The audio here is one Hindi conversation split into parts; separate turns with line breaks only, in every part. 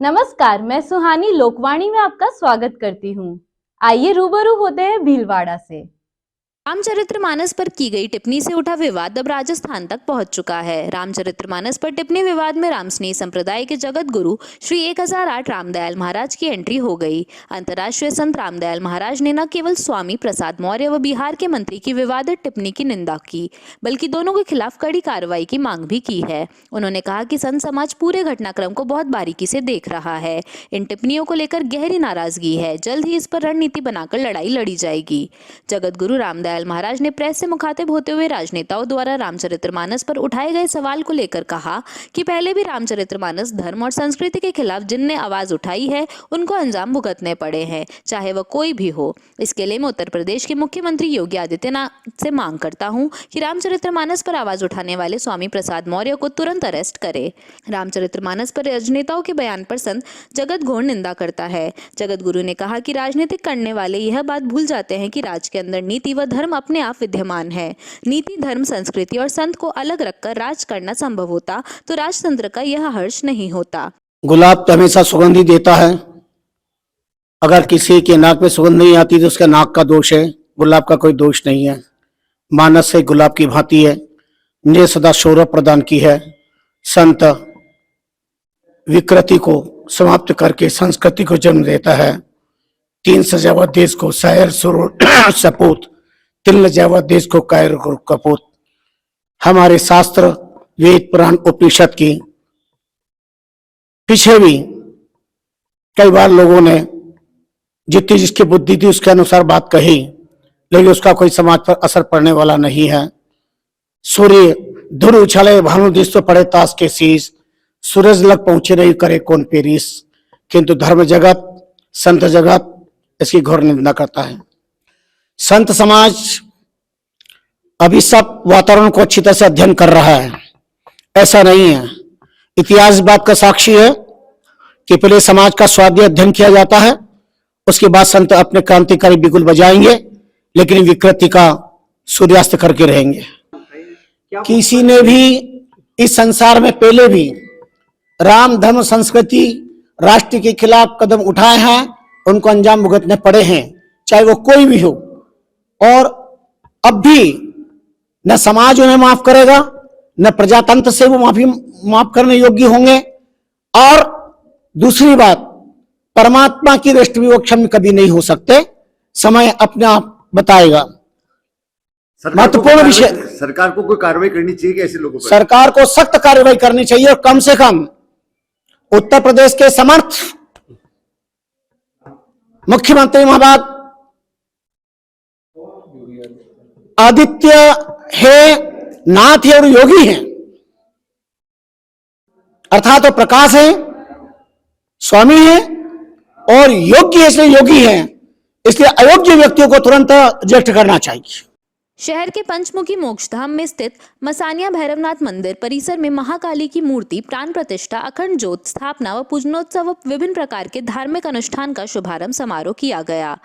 नमस्कार, मैं सुहानी लोकवाणी में आपका स्वागत करती हूँ। आइए रूबरू होते हैं भीलवाड़ा से।
रामचरितमानस पर की गई टिप्पणी से उठा विवाद अब राजस्थान तक पहुंच चुका है। रामचरितमानस पर टिप्पणी विवाद में रामस्नेही संप्रदाय के जगत गुरु श्री 1008 रामदयाल महाराज की एंट्री हो गई। अंतर्राष्ट्रीय संत रामदयाल महाराज ने न केवल स्वामी प्रसाद मौर्य व बिहार के मंत्री की विवादित टिप्पणी की निंदा की, बल्कि दोनों के खिलाफ कड़ी कार्रवाई की मांग भी की है। उन्होंने कहा कि संत समाज पूरे घटनाक्रम को बहुत बारीकी से देख रहा है। इन टिप्पणियों को लेकर गहरी नाराजगी है। जल्द ही इस पर रणनीति बनाकर लड़ाई लड़ी जाएगी। जगत गुरु रामदयाल महाराज ने प्रेस से मुखातिब होते हुए राजनेताओं द्वारा रामचरितमानस पर उठाए गए सवाल को लेकर कहा कि पहले भी रामचरितमानस धर्म और संस्कृति के खिलाफ जिनने आवाज उठाई है उनको अंजाम भुगतने पड़े हैं, चाहे वह कोई भी हो। इसके लिए मैं उत्तर प्रदेश के मुख्यमंत्री योगी आदित्यनाथ से मांग करता हूं कि रामचरितमानस पर आवाज उठाने वाले स्वामी प्रसाद मौर्य को तुरंत अरेस्ट करे। रामचरितमानस पर राजनेताओं के बयान पर संत जगत घोर निंदा करता है। जगत गुरु ने कहा कि राजनीतिक करने वाले यह बात भूल जाते हैं कि राज्य के अंदर नीति व धर्म अपने आप विद्यमान है। नीति, धर्म, संस्कृति और संत को अलग रखकर राज करना संभव होता तो राजतंत्र का यह हर्ष नहीं होता।
गुलाब तो हमेशा सुगंध ही देता है। अगर किसी के नाक में सुगंध नहीं आती तो उसका नाक का दोष है, गुलाब का कोई दोष नहीं है। मानस से गुलाब की भांति है, ने सदा शौर्य प्रदान की है। संत विकृति को समाप्त करके संस्कृति को जन्म देता है। 3 सजावट देश को शायर सपूत, 3 लजावत देश को कायर कपूत। हमारे शास्त्र वेद पुराण उपनिषद की पीछे भी कई बार लोगों ने जितनी जिसकी बुद्धि थी उसके अनुसार बात कही, लेकिन उसका कोई समाज पर असर पड़ने वाला नहीं है। सूर्य धुर उछाले भानु देश तो पड़े ताश के शीश, सूरज लग पहुंचे नहीं करे कौन पेरिस। किंतु धर्म जगत, संत जगत इसकी घोर निंदा करता है। संत समाज अभी सब वातावरण को अच्छी तरह से अध्ययन कर रहा है, ऐसा नहीं है। इतिहास बात का साक्षी है कि पहले समाज का स्वाध्याय अध्ययन किया जाता है, उसके बाद संत अपने क्रांतिकारी बिगुल बजाएंगे, लेकिन विकृति का सूर्यास्त करके रहेंगे। किसी ने भी इस संसार में पहले भी राम, धर्म, संस्कृति, राष्ट्र के खिलाफ कदम उठाए हैं, उनको अंजाम भुगतने पड़े हैं, चाहे वो कोई भी हो। और अब भी न समाज उन्हें माफ करेगा, न प्रजातंत्र से वो माफ करने योग्य होंगे। और दूसरी बात, परमात्मा की दृष्टि में वो क्षम कभी नहीं हो सकते। समय अपने आप बताएगा। महत्वपूर्ण विषय,
सरकार को कोई कार्रवाई करनी चाहिए ऐसे लोगों पर? सरकार
को सख्त कार्रवाई करनी चाहिए और कम से कम उत्तर प्रदेश के समर्थ मुख्यमंत्री महाराज आदित्य है, नाथ है और योगी है, अर्थात तो प्रकाश है, स्वामी है और योग्य है, इसलिए योगी है। इसलिए अयोग्य व्यक्तियों को तुरंत रिजेक्ट करना चाहिए।
शहर के पंचमुखी मोक्षधाम में स्थित मसानिया भैरवनाथ मंदिर परिसर में महाकाली की मूर्ति प्राण प्रतिष्ठा, अखंड ज्योत स्थापना व पूजनोत्सव व विभिन्न प्रकार के धार्मिक अनुष्ठान का शुभारंभ समारोह किया गया।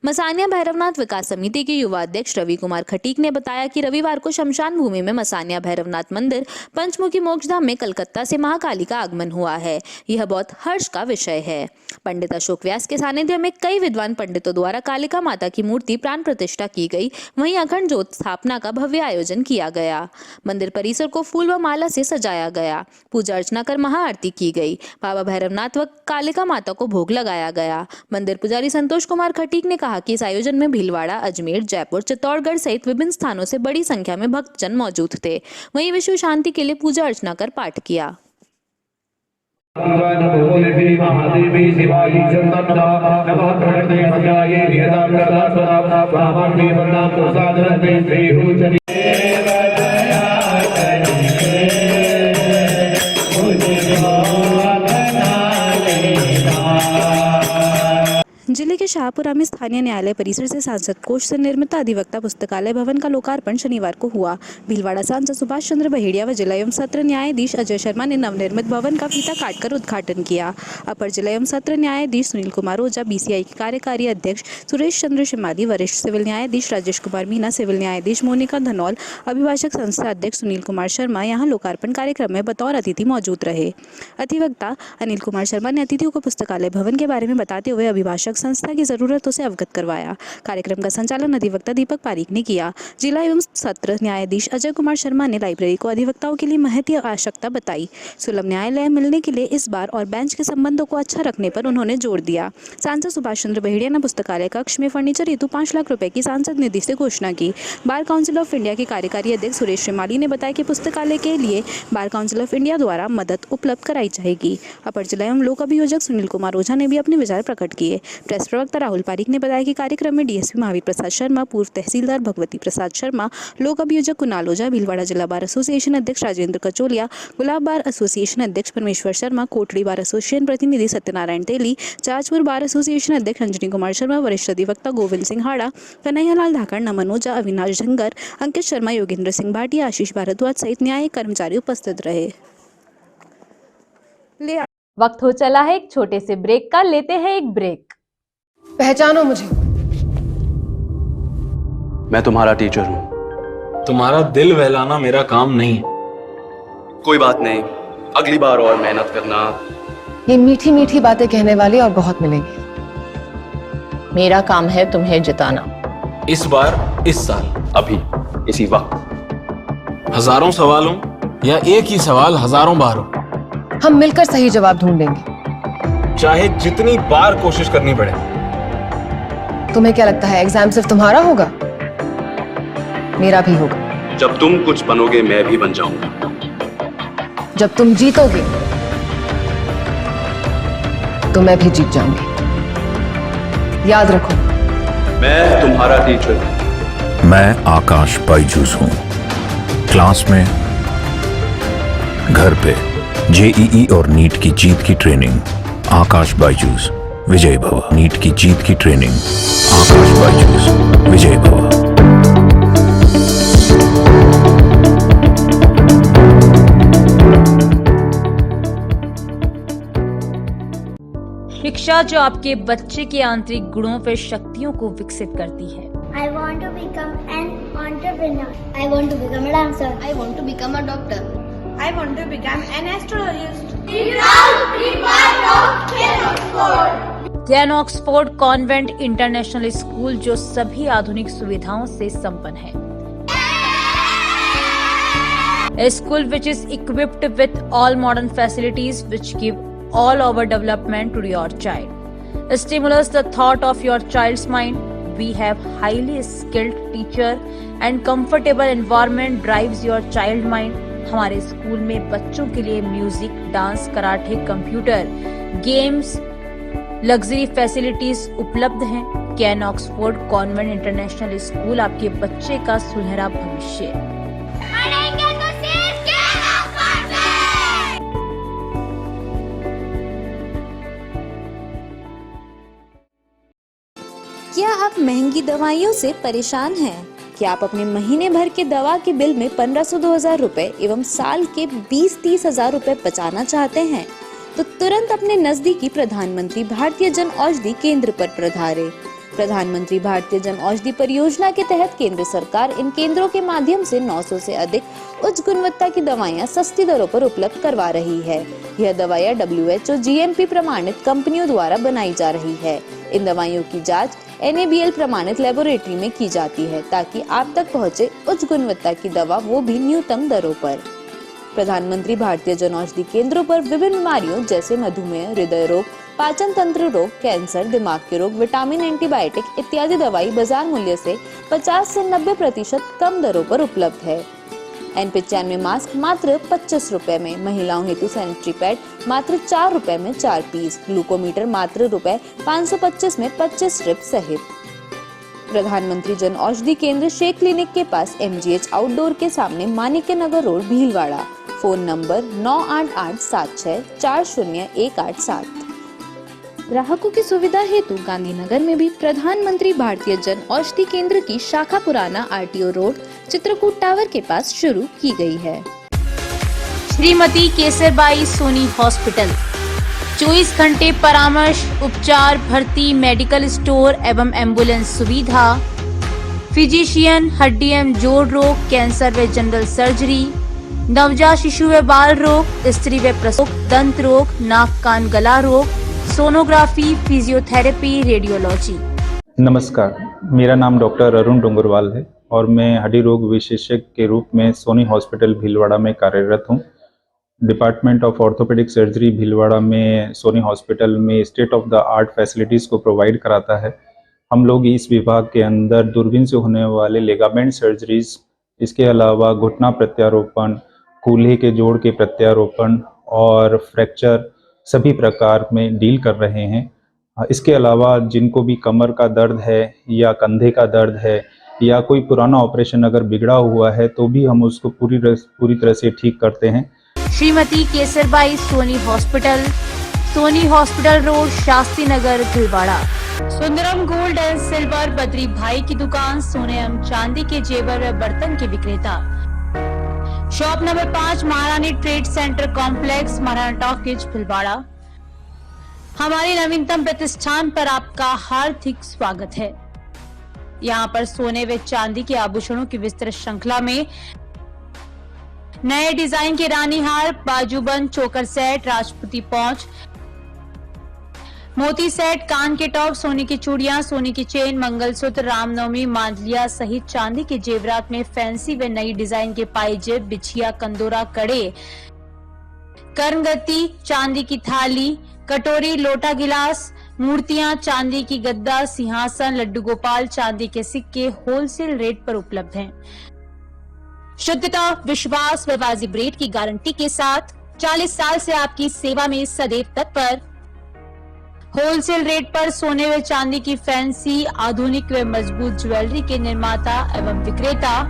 मसानिया भैरवनाथ विकास समिति के युवा अध्यक्ष रवि कुमार खटीक ने बताया कि रविवार को शमशान भूमि में मसानिया भैरवनाथ मंदिर पंचमुखी मोक्षधाम में कलकत्ता से महाकाली का आगमन हुआ है। यह बहुत हर्ष का विषय है। पंडित अशोक व्यास के सानिध्य में कई विद्वान पंडितों द्वारा कालिका माता की मूर्ति प्राण प्रतिष्ठा की गई, वहीं अखंड स्थापना का भव्य आयोजन किया गया। मंदिर परिसर को फूल व माला से सजाया गया। पूजा अर्चना कर महाआरती की गई। बाबा भैरवनाथ व कालिका माता को भोग लगाया गया। मंदिर पुजारी संतोष कुमार खटीक ने कहा कि इस आयोजन में भीलवाड़ा, अजमेर, जयपुर, चित्तौड़गढ़ सहित विभिन्न स्थानों से बड़ी संख्या में भक्तजन मौजूद थे। वहीं विश्व शांति के लिए पूजा अर्चना कर पाठ किया।
महादेवी शिवाई
जिले जिले के शाहपुरा में स्थानीय न्यायालय परिसर से सांसद कोष से निर्मित अधिवक्ता पुस्तकालय भवन का लोकार्पण शनिवार को हुआ। भीलवाड़ा सांसद सुभाष चंद्र बहेड़िया व जिला एवं सत्र न्यायाधीश अजय शर्मा ने नवनिर्मित भवन का फीता काटकर उद्घाटन किया। अपर जिला एवं सत्र न्यायाधीश सुनील कुमार ओझा, BCI के कार्यकारी अध्यक्ष सुरेश चंद्र शिमाली, वरिष्ठ सिविल न्यायाधीश राजेश कुमार मीना, सिविल न्यायाधीश मोनिका धनौल, अभिभाषक संस्था अध्यक्ष सुनील कुमार शर्मा यहाँ लोकार्पण कार्यक्रम में बतौर अतिथि मौजूद रहे। अधिवक्ता अनिल कुमार शर्मा ने अतिथियों को पुस्तकालय भवन के बारे में बताते हुए अभिभाषक संस्था की जरूरतों से अवगत करवाया। कार्यक्रम का संचालन अधिवक्ता दीपक पारीक ने किया। जिला एवं सत्र न्यायाधीश अजय कुमार शर्मा ने लाइब्रेरी को अधिवक्ताओं के लिए महती आवश्यकता बताई। सुलभ न्यायालय मिलने के लिए इस बार और बेंच के संबंधों को अच्छा रखने पर उन्होंने जोर दिया। सांसद सुभाष चंद्र बहेड़िया ने पुस्तकालय कक्ष में फर्नीचर हेतु 5 लाख रुपए की सांसद निधि से घोषणा की। बार काउंसिल ऑफ इंडिया के कार्यकारी अध्यक्ष सुरेश शिमाली ने बताया कि पुस्तकालय के लिए बार काउंसिल ऑफ इंडिया द्वारा मदद उपलब्ध कराई जाएगी। अपर जिला एवं लोक अभियोजक सुनील कुमार ओझा ने भी अपने विचार प्रकट किए। प्रेस प्रवक्ता राहुल पारीक ने बताया कि कार्यक्रम में DSP महावीर प्रसाद शर्मा, पूर्व तहसीलदार भगवती प्रसाद शर्मा, लोक अभियोजक कुणाल ओझा, भीलवाड़ा जिला बार एसोसिएशन अध्यक्ष राजेंद्र कचोलिया, गुलाब बार एसोसिएशन अध्यक्ष परमेश्वर शर्मा, कोटड़ी बार एसोसिएशन प्रतिनिधि सत्यनारायण तेली, चाचपुर बार एसोसिएशन अध्यक्ष अंजनी कुमार शर्मा, वरिष्ठ अधिवक्ता गोविंद सिंह हाड़ा, कन्हैयालाल धाकड़, नमन ओझा, अविनाश झंगर, अंकित शर्मा, योगेंद्र सिंह भाटिया, आशीष भारद्वाज सहित न्यायिक कर्मचारी उपस्थित रहे।
वक्त हो चला है एक छोटे से ब्रेक का, लेते हैं एक ब्रेक।
पहचानो मुझे।
मैं तुम्हारा टीचर हूँ।
तुम्हारा दिल बहलाना मेरा काम नहीं है।
कोई बात नहीं, अगली बार और मेहनत करना।
ये मीठी मीठी बातें कहने वाले और बहुत मिलेंगे। मेरा काम है तुम्हें जिताना।
इस बार, इस साल,
अभी, इसी वक्त।
हजारों सवालों या एक ही सवाल हजारों बार हो,
हम मिलकर सही जवाब ढूंढेंगे,
चाहे जितनी बार कोशिश करनी पड़े।
तुम्हें क्या लगता है एग्जाम सिर्फ तुम्हारा होगा? मेरा भी होगा।
जब तुम कुछ बनोगे मैं भी बन जाऊंगा।
जब तुम जीतोगे तो मैं भी जीत जाऊंगी। याद रखो,
मैं तुम्हारा टीचर हूँ।
मैं आकाश बाइजूस हूँ। क्लास में, घर पे, JEE और नीट की जीत की ट्रेनिंग आकाश बाइजूस विजय भव। नीट की जीत की ट्रेनिंग आकाश बाइजूस विजय भव।
शिक्षा जो आपके बच्चे के आंतरिक गुणों व शक्तियों को विकसित करती है।
I want to become an entrepreneur. I want to become a dancer. I want to become a doctor. I want to become an astrologist. Be proud, be part of Ken Oxford.
Can Oxford convent international school जो सभी आधुनिक सुविधाओं से संपन्न है। A school which is equipped with all modern facilities which give all over development to your child. Stimulus the thought of your child's mind. We have highly skilled teacher and comfortable environment drives your child mind. हमारे स्कूल में बच्चों के लिए music, dance, karate, computer, games, luxury facilities उपलब्ध हैं। Can Oxford convent international school आपके बच्चे का सुनहरा भविष्य।
क्या आप महंगी दवाइयों से परेशान हैं? क्या आप अपने महीने भर के दवा के बिल में 1500-2000 रुपए एवं साल के 20-30 हजार रुपए बचाना चाहते हैं? तो तुरंत अपने नजदीकी प्रधानमंत्री भारतीय जन औषधि केंद्र पर पधारें। प्रधानमंत्री भारतीय जन औषधि परियोजना के तहत केंद्र सरकार इन केंद्रों के माध्यम से 900 से अधिक उच्च गुणवत्ता की दवाइयां सस्ती दरों पर उपलब्ध करवा रही है। यह दवाइयां WHO GMP प्रमाणित कंपनियों द्वारा बनाई जा रही है। इन दवाइयों की जांच NABL प्रमाणित लेबोरेटरी में की जाती है ताकि आप तक पहुंचे उच्च गुणवत्ता की दवा, वो भी न्यूनतम दरों पर। प्रधानमंत्री भारतीय जन औषधि केंद्रों पर विभिन्न बीमारियों जैसे मधुमेह, हृदय रोग, पाचन तंत्र रोग, कैंसर, दिमाग के रोग, विटामिन, एंटीबायोटिक इत्यादि दवाई बाजार मूल्य से 50 से 90% कम दरों पर उपलब्ध है। N95 मास्क मात्र 25 रुपए में, महिलाओं हेतु सैनिटरी पैड मात्र 4 रुपए में 4 पीस, ग्लूकोमीटर मात्र रुपए 525 में 25 स्ट्रिप सहित। प्रधानमंत्री जन औषधि केंद्र शेख क्लिनिक के पास MGH आउटडोर के सामने Manikya Nagar road, Bhilwara. Phone number 9887640187। ग्राहकों की सुविधा हेतु गांधीनगर में भी प्रधानमंत्री भारतीय जन औषधि केंद्र की शाखा पुराना आरटीओ रोड चित्रकूट टावर के पास शुरू की गई है।
श्रीमती केसरबाई सोनी हॉस्पिटल 24 घंटे परामर्श, उपचार, भर्ती, मेडिकल स्टोर एवं एम्बुलेंस सुविधा, फिजिशियन, हड्डी एवं जोड़ रोग, कैंसर व जनरल सर्जरी, नवजात शिशु व बाल रोग, स्त्री व प्रसूति, दंत रोग, नाक कान गला रोग, सोनोग्राफी, फिजियोथेरेपी, रेडियोलॉजी।
नमस्कार, मेरा नाम डॉक्टर अरुण डोंगरवाल है और मैं हड्डी रोग विशेषज्ञ के रूप में सोनी हॉस्पिटल भीलवाड़ा में कार्यरत हूँ। Department of orthopaedic surgery Bhilwara में सोनी हॉस्पिटल में state of the art facilities को प्रोवाइड कराता है। हम लोग इस विभाग के अंदर दूरबीन से होने वाले लिगामेंट सर्जरीज, इसके अलावा घुटना प्रत्यारोपण, कूल्हे के जोड़ के प्रत्यारोपण और फ्रैक्चर सभी प्रकार में डील कर रहे हैं। इसके अलावा जिनको भी कमर का दर्द है या कंधे का दर्द है या कोई पुराना ऑपरेशन अगर बिगड़ा हुआ है तो भी हम उसको पूरी तरह से ठीक करते हैं।
Shrimati Kesarbai Soni hospital road, Shastri Nagar, Bhilwara. Sundaram gold and silver Badri भाई की दुकान, सोने एवं चांदी के जेवर व बर्तन के विक्रेता। शॉप नंबर 5, महारानी trade centre complex, Maharana talkies, Bhilwara. हमारी नवीनतम प्रतिष्ठान पर आपका हार्दिक स्वागत है। यहाँ पर सोने व चांदी के आभूषणों की विस्तृत श्रृंखला में नए डिजाइन के रानी हार, बाजूबंद, चोकर सेट, राजपूती पौंच, मोती सेट, कान के टॉप, सोने की चूड़ियां, सोने की चेन, मंगलसूत्र, रामनवमी, मांडलिया सहित चांदी के जेवरात में फैंसी व नई डिजाइन के पायजेब, बिछिया, कंदोरा, कड़े, कर्णगति, चांदी की थाली, कटोरी, लोटा, गिलास, मूर्तियां, चांदी की गद्दा, सिंहासन, लड्डू गोपाल, चांदी के सिक्के होलसेल रेट पर उपलब्ध हैं। शुद्धता, विश्वास व वाजिब रेट की गारंटी के साथ 40 साल से आपकी सेवा में सदैव तत्पर। होलसेल रेट पर सोने व चांदी की फैंसी, आधुनिक व मजबूत ज्वेलरी के निर्माता एवं विक्रेता।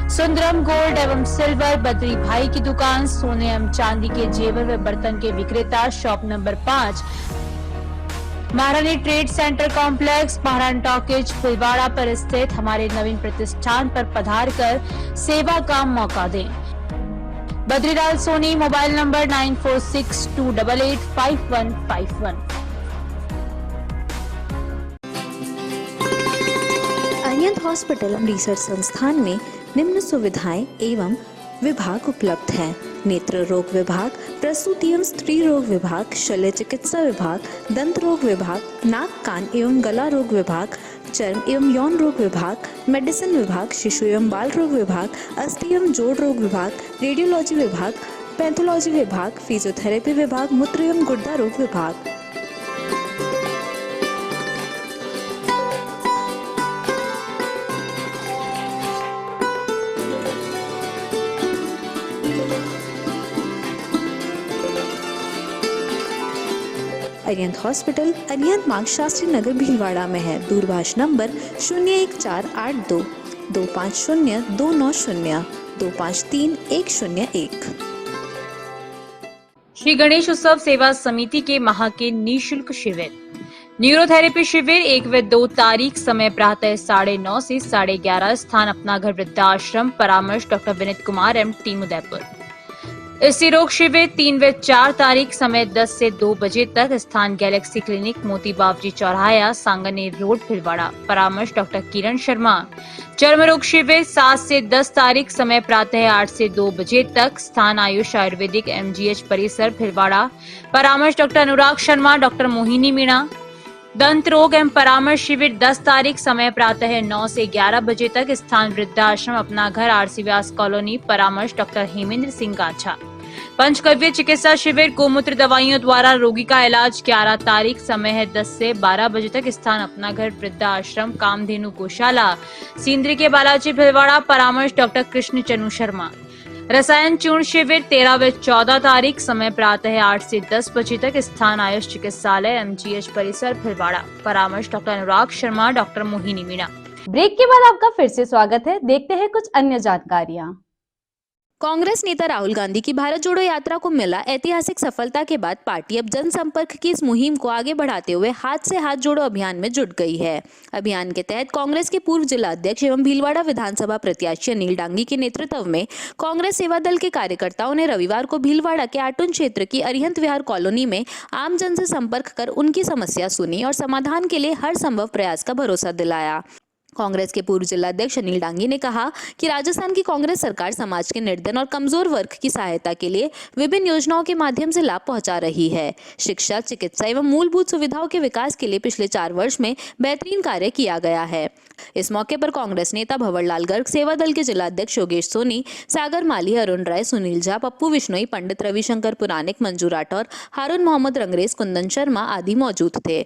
सुंदरम गोल्ड एवं सिल्वर बद्री भाई की दुकान, सोने एवं चांदी के जेवर व बर्तन के विक्रेता। शॉप नंबर 5, महारानी trade centre complex, Maharana talkies, Bhilwara पर स्थित हमारे नवीन प्रतिष्ठान पर पधार कर सेवा का मौका दें। Badrilal Soni, mobile number 9462885151।
Arihant hospital एवं रिसर्च संस्थान में निम्न सुविधाएं एवं विभाग उपलब्ध हैं: नेत्र रोग विभाग, प्रसूति एवं स्त्री रोग विभाग, शल्य चिकित्सा विभाग, दंत रोग विभाग, नाक कान एवं गला रोग विभाग, चर्म एवं यौन रोग विभाग, मेडिसिन विभाग, शिशु एवं बाल रोग विभाग, अस्थि एवं जोड़ रोग विभाग, रेडियोलॉजी विभाग, पैथोलॉजी विभाग, फिजियोथेरेपी विभाग, मूत्र एवं गुर्दा रोग विभाग। अरिहंत हॉस्पिटल अरिहंत मार्ग, शास्त्री नगर, भीलवाड़ा में है। दूरभाष नंबर 01482 250 290 253 101।
श्री गणेश उत्सव सेवा समिति के माह के निःशुल्क शिविर। न्यूरोथेरेपी शिविर 1 व 2 तारीख, समय प्रातः 9:30 से 11:30, स्थान अपना घर वृद्धाश्रम, परामर्श doctor Vineet Kumar M, team Udaipur. स्त्री रोग शिविर 3 व 4 तारीख, समय 10 से 2 बजे तक, स्थान गैलेक्सी क्लिनिक, मोती बाबजी चौराहा, सांगनेर रोड, भीलवाड़ा, परामर्श डॉक्टर किरण शर्मा। चर्म रोग शिविर 7 से 10 तारीख, समय प्रातः 8 से 2 बजे तक, स्थान आयुष आयुर्वेदिक MGH परिसर, भीलवाड़ा, परामर्श डॉक्टर अनुराग शर्मा, डॉक्टर मोहिनी मीणा। दंत रोग एवं परामर्श शिविर 10 तारीख, समय प्रातः 9 से 11 बजे तक, स्थान वृद्धाश्रम अपना घर, RC व्यास कॉलोनी, परामर्श डॉक्टर हेमेंद्र सिंह गाछा। पंचकव्य चिकित्सा शिविर गोमूत्र दवाइयों द्वारा रोगी का इलाज 11 तारीख, समय है 10 से 12 बजे तक, स्थान अपना घर वृद्धाश्रम, कामधेनु गौशाला, सींद्री के बालाजी, भीलवाड़ा, परामर्श डॉक्टर कृष्ण चनु शर्मा। रसायन चूर्ण शिविर 13 व 14 तारीख, समय प्रातः 8 से 10 बजे तक, स्थान आयुष चिकित्सालय MGH परिसर, भीलवाड़ा, परामर्श doctor Anurag Sharma, doctor Mohini Meena.
Break के बाद आपका फिर से स्वागत है। देखते हैं कुछ अन्य जानकारियां।
कांग्रेस नेता राहुल गांधी की भारत जोड़ो यात्रा को मिला ऐतिहासिक सफलता के बाद पार्टी अब जनसंपर्क की इस मुहिम को आगे बढ़ाते हुए हाथ से हाथ जोड़ो अभियान में जुट गई है। अभियान के तहत कांग्रेस के पूर्व जिला अध्यक्ष एवं भीलवाड़ा विधानसभा प्रत्याशी अनिल डांगी के नेतृत्व में कांग्रेस सेवा दल के कार्यकर्ताओं ने रविवार को भीलवाड़ा के आटुन क्षेत्र की अरिहंत विहार कॉलोनी में आम जन से संपर्क कर उनकी समस्या सुनी और समाधान के लिए हर संभव प्रयास का भरोसा दिलाया। कांग्रेस के पूर्व जिला अध्यक्ष अनिल डांगी ने कहा कि राजस्थान की कांग्रेस सरकार समाज के निर्धन और कमजोर वर्ग की सहायता के लिए विभिन्न योजनाओं के माध्यम से लाभ पहुंचा रही है। शिक्षा, चिकित्सा एवं मूलभूत सुविधाओं के विकास के लिए पिछले 4 वर्ष में बेहतरीन कार्य किया गया है। इस मौके पर कांग्रेस नेता भंवरलाल गर्ग, सेवा दल के जिला अध्यक्ष योगेश सोनी, सागर माली, अरुण राय, सुनील झा, पप्पू विश्नोई, पंडित रविशंकर पुरानिक, मंजू राठौर, हारून मोहम्मद रंगरेज, कुंदन शर्मा आदि मौजूद थे।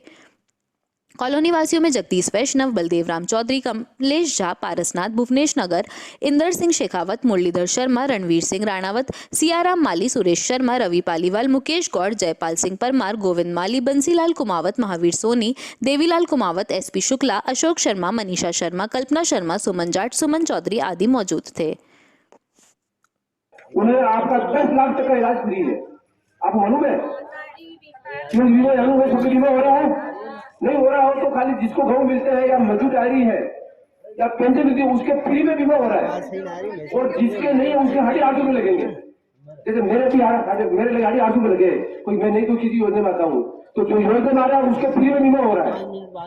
कॉलोनी वासियों में जगदीश वैष्णव, बलदेव राम चौधरी, कमलेश झा, पारसनाथ, भुवनेश नगर, इंदर सिंह शेखावत, मुरलीधर शर्मा, रणवीर सिंह राणावत, सियाराम माली, सुरेश शर्मा, रवि पालीवाल, मुकेश गौड़, जयपाल सिंह परमार, गोविंद माली, बंसीलाल कुमावत, महावीर सोनी, देवीलाल कुमावत, एसपी शुक्ला, अशोक शर्मा, मनीषा शर्मा, कल्पना शर्मा, सुमन जाट, सुमन चौधरी आदि मौजूद थे।
उन्हें आपका 10 लाख तक का इलाज फ्री है। आप मालूम है क्यों बीमा जानू है? सबके बीमा हो रहा है? नहीं हो रहा हो तो खाली जिसको घरों मिलते हैं या मजदूर डायरी है या पेंशन मिलती है उसके फ्री में बीमा हो रहा है, और जिसके नहीं है उसके 850 में लगेंगे। जैसे मेरे भी मेरे लगे 850 में लगे, कोई मैं नहीं तो किसी योजना में आता हूँ तो जो योजना आ रहा है उसके फ्री में बीमा हो रहा है,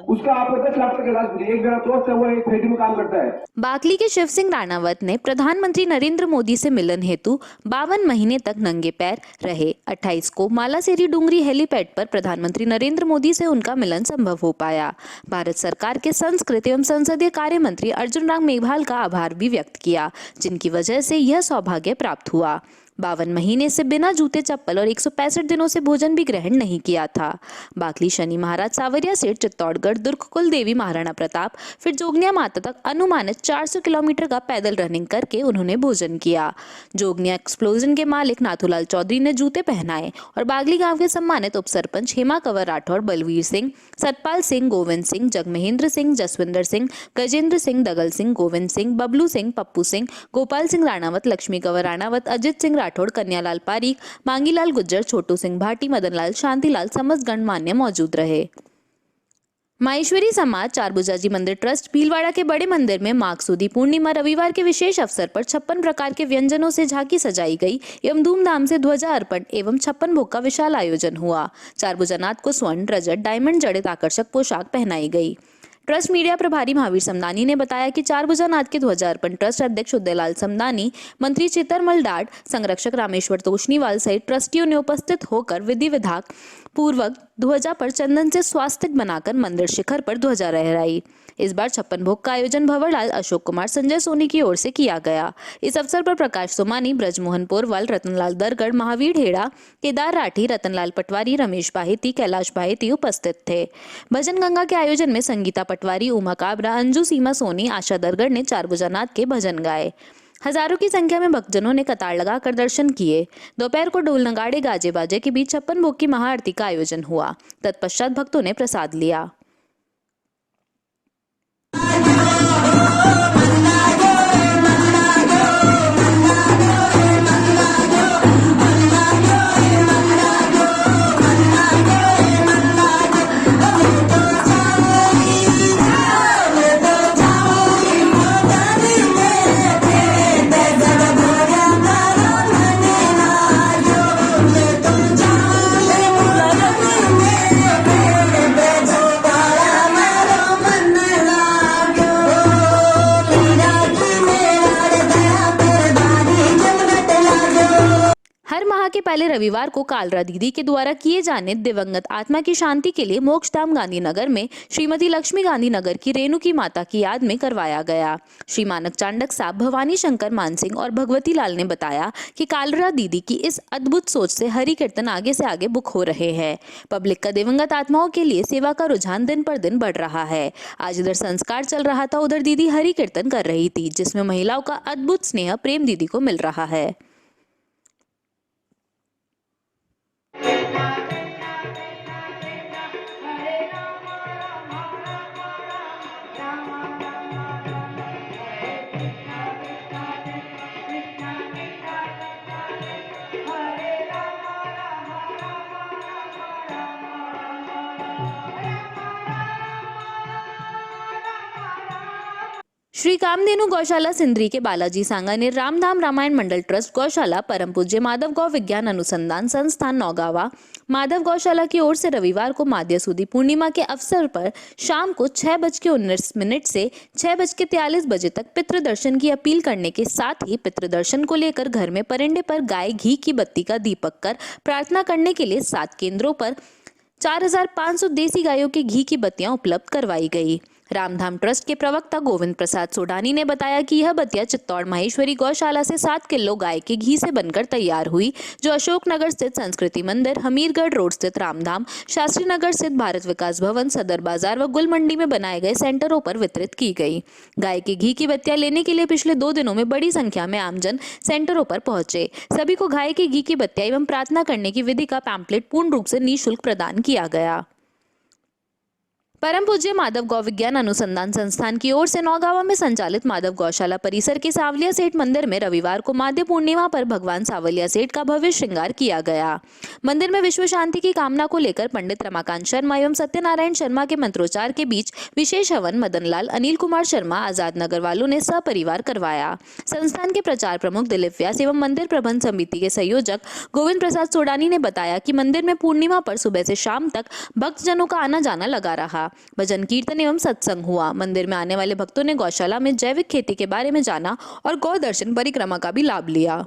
उसका आपको 10 लाख तक इलाज फ्री। एक मेरा दोस्त है वो एक फैक्ट्री में काम करता है।
बाकली के शिव सिंह राणावत ने प्रधानमंत्री नरेंद्र मोदी से मिलन हेतु 52 महीने तक नंगे पैर रहे। 28 को मालासेरी डूंगरी हेलीपैड पर प्रधानमंत्री नरेंद्र मोदी से उनका मिलन संभव हो पाया। भारत सरकार के संस्कृति एवं संसदीय कार्य मंत्री अर्जुन राम मेघवाल का आभार भी व्यक्त किया, जिनकी वजह से यह सौभाग्य प्राप्त हुआ। 52 महीने से बिना जूते चप्पल और 165 दिनों से भोजन भी ग्रहण नहीं किया था। बाकली शनि महाराज, सावरिया सेठ, चित्तौड़गढ़, दुर्ग कुल देवी महाराणा प्रताप, फिर जोगनिया माता तक अनुमानित 400 किलोमीटर का पैदल रनिंग करके उन्होंने भोजन किया। जोगनिया एक्सप्लोजन के मालिक नाथूलाल चौधरी ने जूते पहनाए और बागली गांव के सम्मानित उप सरपंच हेमा कंवर राठौड़, बलवीर सिंह, सतपाल सिंह, गोविंद सिंह, जगमहेंद्र सिंह, जसविंदर सिंह, गजेंद्र सिंह, दगल सिंह, गोविंद सिंह, बबलू सिंह, पप्पू सिंह, गोपाल सिंह राणावत, लक्ष्मी कंवर राणावत, अजित सिंह राठौड़, कन्यालाल पारीक, मांगीलाल गुज्जर, छोटू सिंह भाटी, मदनलाल, शांतिलाल समस्त गणमान्य मौजूद रहे। माहेश्वरी समाज चारभुजाजी मंदिर ट्रस्ट भीलवाड़ा के बड़े मंदिर में माघसुदी पूर्णिमा रविवार के विशेष अवसर पर 56 प्रकार के व्यंजनों से झांकी सजाई गई एवं धूमधाम से ध्वजा अर्पण एवं 56 भोग का विशाल आयोजन हुआ। चारभुजानाथ को स्वर्ण, रजत, डायमंड जड़ित आकर्षक पोशाक पहनाई गई। ट्रस्ट मीडिया प्रभारी महावीर समदानी ने बताया कि चारभुजानाथ के ध्वजार्पण ट्रस्ट अध्यक्ष उदयलाल समदानी, मंत्री चितरमल डाड, संरक्षक रामेश्वर तोशनीवाल सहित ट्रस्टियों ने उपस्थित होकर विधि विधान पूर्वक ध्वजा पर चंदन से स्वास्तिक बनाकर मंदिर शिखर पर ध्वजा लहराई। इस बार 56 भोग का आयोजन भंवरलाल, अशोक कुमार, संजय सोनी की ओर से किया गया। इस अवसर पर प्रकाश सोमानी, ब्रजमोहन पोरवाल, रतनलाल दरगढ़, महावीर ढेड़ा, केदार राठी, रतनलाल पटवारी, रमेश बाहेती, कैलाश बाहेती उपस्थित थे। भजन गंगा के आयोजन में संगीता पटवारी, उमा काबरा, अंजू सीमा सोनी, आशा दरगढ़ ने चारभुजानाथ के भजन गाए। हजारों की संख्या में भक्तजनों ने कतार लगाकर दर्शन किए। दोपहर को ढोल नगाड़े गाजे बाजे के बीच 56 भोग की महाआरती का आयोजन हुआ। तत्पश्चात भक्तों ने प्रसाद लिया। हर माह के पहले रविवार को कालरा दीदी के द्वारा किए जाने दिवंगत आत्मा की शांति के लिए मोक्षधाम गांधीनगर में श्रीमती लक्ष्मी गांधीनगर की रेणुकी माता की याद में करवाया गया। श्री मानक चांडक साहब, भवानी शंकर मानसिंह और भगवती लाल ने बताया कि कालरा दीदी की इस अद्भुत सोच से हरि कीर्तन आगे से आगे बुक हो रहे हैं। पब्लिक का दिवंगत आत्माओं के लिए सेवा का रुझान दिन पर दिन बढ़ रहा है। आज इधर संस्कार चल रहा था, उधर दीदी हरि कीर्तन कर रही थी, जिसमें महिलाओं का अद्भुत स्नेह प्रेम दीदी को मिल रहा है। श्री कामधेनु गौशाला सिंदरी के बालाजी सांगानेर रामधाम रामायण मंडल ट्रस्ट गौशाला परम पूज्य माधव गौ विज्ञान अनुसंधान संस्थान नौगावा माधव गौशाला की ओर से रविवार को माध्य सुदी पूर्णिमा के अवसर पर शाम को 6:19 से 6:43 बजे तक पितृदर्शन की अपील करने के साथ ही पितृदर्शन को लेकर घर में परिंदे पर गाय घी की बत्ती का दीपक कर प्रार्थना करने के लिए 7 केंद्रों पर 4500 देसी गायों के घी की बत्तियां उपलब्ध करवाई गई। रामधाम ट्रस्ट के प्रवक्ता गोविंद प्रसाद सोडानी ने बताया कि यह बत्तियां चित्तौड़ महेश्वरी गौशाला से 7 किलो गाय के घी से बनकर तैयार हुई, जो अशोक नगर स्थित संस्कृति मंदिर, हमीरगढ़ रोड स्थित रामधाम, शास्त्री नगर स्थित भारत विकास भवन, सदर बाजार व गुल मंडी में बनाए गए सेंटरों पर वितरित की गई। गाय के घी की बत्तियां लेने के लिए पिछले 2 दिनों में बड़ी संख्या में आमजन सेंटरों पर पहुंचे। सभी को गाय के घी की बत्तियां एवं प्रार्थना करने की विधि का पैम्पलेट पूर्ण रूप से निःशुल्क प्रदान किया गया। परम पूज्य माधव गौ विज्ञान अनुसंधान संस्थान की ओर से नौगावा में संचालित माधव गौशाला परिसर के सावलिया सेठ मंदिर में रविवार को माध्य पूर्णिमा पर भगवान सावलिया सेठ का भव्य श्रृंगार किया गया। मंदिर में विश्व शांति की कामना को लेकर पंडित रमाकांत शर्मा एवं सत्यनारायण शर्मा के मंत्रोच्चार के बीच विशेष हवन मदनलाल अनिल कुमार शर्मा आजाद नगर वालों ने सपरिवार करवाया। संस्थान के प्रचार प्रमुख दिलीप व्यास एवं मंदिर प्रबंध समिति के संयोजक गोविंद प्रसाद सोडानी ने बताया कि मंदिर में पूर्णिमा पर सुबह से शाम तक भक्तजनों का आना जाना लगा रहा। भजन कीर्तन एवं सत्संग हुआ। मंदिर में आने वाले भक्तों ने गौशाला में जैविक खेती के बारे में जाना और गौ दर्शन परिक्रमा का भी लाभ लिया।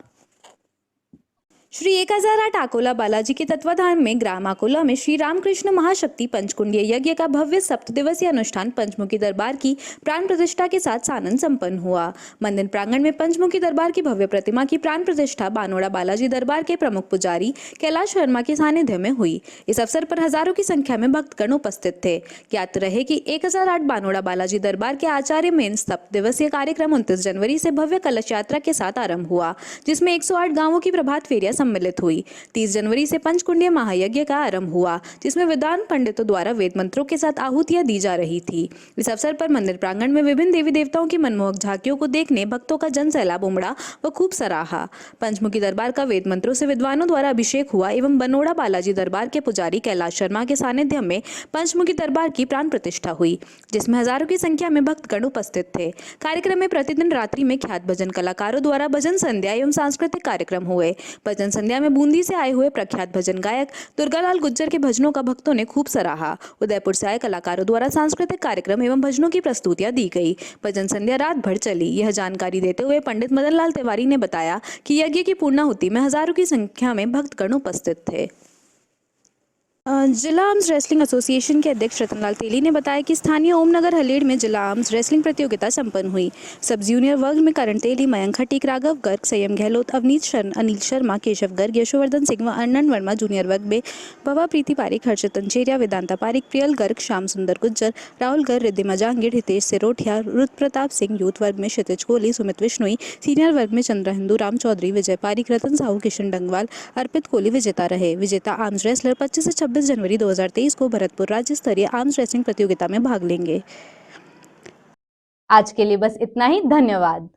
श्री 1008 आकोला बालाजी के तत्वाधान में ग्राम आकोला में श्री रामकृष्ण महाशक्ति पंचकुंडीय यज्ञ का भव्य 7 दिवसीय अनुष्ठान पंचमुखी दरबार की प्राण प्रतिष्ठा के साथ सानंद संपन्न हुआ। मंदिर प्रांगण में पंचमुखी दरबार की भव्य प्रतिमा की प्राण प्रतिष्ठा बानोड़ा बालाजी दरबार के प्रमुख पुजारी कैलाश शर्मा के सानिध्य में हुई। इस अवसर पर हजारों की संख्या में भक्तगण उपस्थित थे। ज्ञात रहे कि 1008 बानोड़ा बालाजी दरबार के आचार्य में 7 दिवसीय कार्यक्रम 29 जनवरी से भव्य कलश यात्रा के साथ आरंभ हुआ, जिसमें 108 गांवों की प्रभात फेरियां सम्मिलित हुई। 30 जनवरी से पंचकुंडीय महायज्ञ का आरंभ हुआ, जिसमें विद्वान पंडितों द्वारा वेद मंत्रों के साथ आहुतियां दी जा रही थी। इस अवसर पर मंदिर प्रांगण में विभिन्न देवी देवताओं की मनमोहक झांकियों को देखने भक्तों का जन सैलाब उमड़ा व खूब सराहा। पंचमुखी दरबार का वेद मंत्रों से विद्वानों द्वारा अभिषेक हुआ एवं बनोड़ा बालाजी दरबार के पुजारी कैलाश शर्मा के सानिध्य में पंचमुखी दरबार की प्राण प्रतिष्ठा हुई, जिसमें हजारों की संख्या में भक्तगण उपस्थित थे। कार्यक्रम में प्रतिदिन रात्रि में ख्यात भजन कलाकारों द्वारा भजन संध्या एवं सांस्कृतिक कार्यक्रम हुए। भजन संध्या में बूंदी से आए हुए प्रख्यात भजन गायक दुर्गालाल गुज्जर के भजनों का भक्तों ने खूब सराहा। उदयपुर से आए कलाकारों द्वारा सांस्कृतिक कार्यक्रम एवं भजनों की प्रस्तुतियां दी गई। भजन संध्या रात भर चली। यह जानकारी देते हुए पंडित मदनलाल तिवारी ने बताया कि यज्ञ की पूर्णाहुति में हजारों की संख्या में भक्तगण उपस्थित थे। जिला आर्म्स रेसलिंग एसोसिएशन के अध्यक्ष रतनलाल तेली ने बताया कि स्थानीय ओमनगर हलेड़ में जिला आर्म्स रेसलिंग प्रतियोगिता संपन्न हुई। सब जूनियर वर्ग में करण तेली, मयंक खटीक, राघव गर्ग, संयम गहलोत, अनिल शर्मा, केशव गर्ग, यशोवर्धन सिंह व अनंत वर्मा। जूनियर वर्ग में भवा प्रीति पारिक, हर्षित अंचेरिया, वेदांता पारिक, प्रियल गर्ग, श्याम सुंदर गुज्जर, राहुल गर्ग, रिद्धिमा जांगीर, हितेश सिरोठिया, रुद्र प्रताप सिंह। यूथ वर्ग में क्षितिज कोहली, सुमित विश्नोई। सीनियर वर्ग में चंद्रहेंदु, राम चौधरी, विजय पारिक, रतन साहू, किशन डंगवाल, अर्पित कोहली विजेता रहे। विजेता आर्म्स रेसलर 25 से 26 जनवरी 2023 को भरतपुर राज्य स्तरीय आर्म्स रेसलिंग प्रतियोगिता में भाग लेंगे।
आज के लिए बस इतना ही। धन्यवाद।